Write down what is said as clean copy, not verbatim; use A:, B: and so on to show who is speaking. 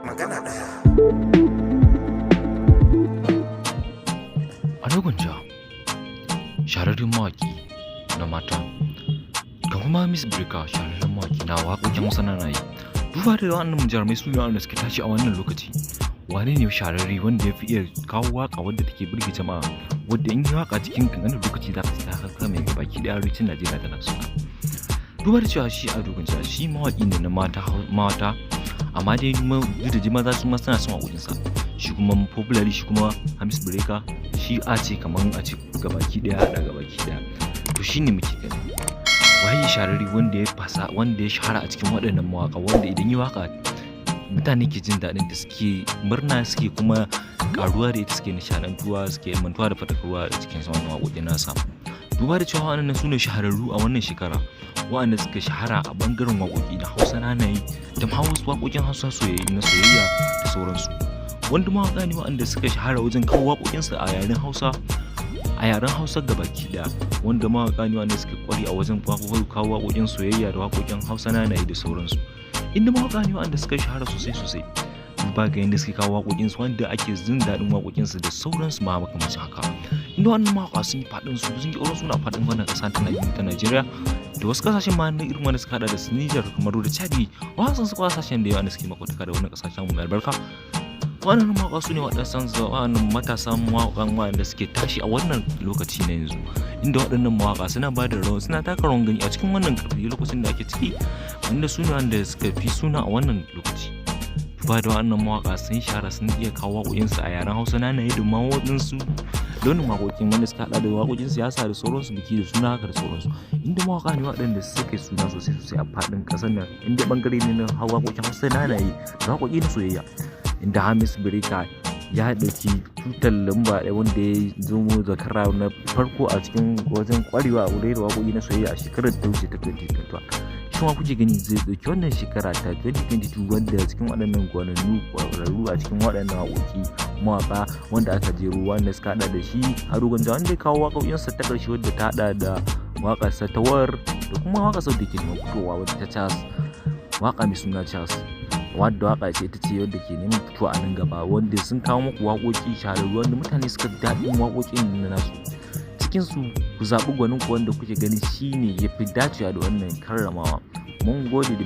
A: magana ɗaya.
B: A Gwanja, shahararren mawaƙi na mata, ga kuma Miss Breka shahararren mawaƙi na waƙoƙin Hausa na yi. Duba da wannan jarumai su ne wanda suke tashi a wannan lokaci. Wane ne shahararre wanda ya fi iya kawo waƙa wadda take burge jama'a, wadda in yi waƙa cikin ƙanƙanin lokaci za ka ji ta haka mai baki ɗaya arewacin Najeriya tana suna. Duba da cewa shi a Gwanja shi mawaƙi ne na mata, amma dai duk da maza su ma suna son waƙoƙinsa. Shi kuma popularly shi kuma Miss Breka shi a ce kaman a ce gabaki daya da gabaki daya, to shine muke gani waye shahararri wanda ya shahara a cikin waɗannan mawaka, wanda idan yi waka mutane ke jin daɗin da suke murna, suke kuma karuwa da ita, suke nishadantuwa, suke mantuwa da fadakarwa a cikin wannan waƙoƙin nasa. Duba da cewa wannan sune shahararru a wannan shekara, waɗanda suka shahara a bangaren waƙoƙi na Hausa na yi da ma wasu waƙoƙin Hausa na soyayya da sauransu. Wanda mawaƙa ne waɗanda suka shahara wajen kawo waƙoƙinsu a yaren Hausa gabaki ɗaya, wanda mawaƙa ne waɗanda suka ƙware a wajen kawo waƙoƙin soyayya da waƙoƙin Hausa na yi da sauransu. Inda mawaƙa ne waɗanda suka shahara sosai duba ga yadda suke kawo waƙoƙinsu wanda ake jin daɗin waƙoƙinsu da sauransu ma makamancin haka. Inda wannan mawaƙa sun yi faɗin sun ƙi suna faɗin wannan ƙasa ta Najeriya da wasu ƙasashen ma na irin wanda suka haɗa da su Nijar, Kamaru da Chadi, wasu ƙasashen da yawa da suke makwataka da wannan ƙasashen mu mai albarka. Wannan mawaƙa su ne waɗannan matasan mawaƙan waɗanda suke tashi a wannan lokaci na yanzu, inda waɗannan mawaƙa suna ba da rawa, suna taka rawan gani a cikin wannan ƙarfi lokacin da ake ciki, wanda su ne wanda suka fi suna a wannan lokaci. Duba da waɗannan mawaƙa sun shahara, sun iya kawo waƙoƙinsu a yaren Hausa na yi da ma waɗansu launin waƙoƙin wanda suka haɗa da waƙoƙin siyasa da sauransu, biki da suna haka da sauransu. Inda mawaƙa ne waɗanda suka yi suna sosai a faɗin ƙasar nan, inda ɓangare ne na waƙoƙin Hausa na yi da waƙoƙi na soyayya. Inda Miss Breka ya ɗauki tutar lamba ɗaya wanda ya zomo zakara na farko a cikin wajen ƙwarewa a wurin waƙoƙi na soyayya a shekarar da ta wuce ta 2021. Shi ma kuke gani zai ɗauki wannan shekara ta 2022 wanda cikin waɗannan gwanannu ƙwararru a cikin waɗannan waƙoƙi mawaƙa wanda aka jero, wanda suka haɗa da shi a Gwanja wanda ya kawo waƙoƙinsa ta ƙarshe wadda ta haɗa da waƙarsa ta War da kuma waƙarsa da ke neman fitowa wadda ta Charles, waƙa mai suna Charles, wadda waka ce ita ce wadda ke neman fitowa a nan gaba, wanda sun kawo muku waƙoƙi shahararru wanda mutane suka daɗin waƙoƙin na nasu. Cikin su ku zaɓi gwanin ku wanda kuke gani shine yafi dacewa da wannan karramawa. Mun gode da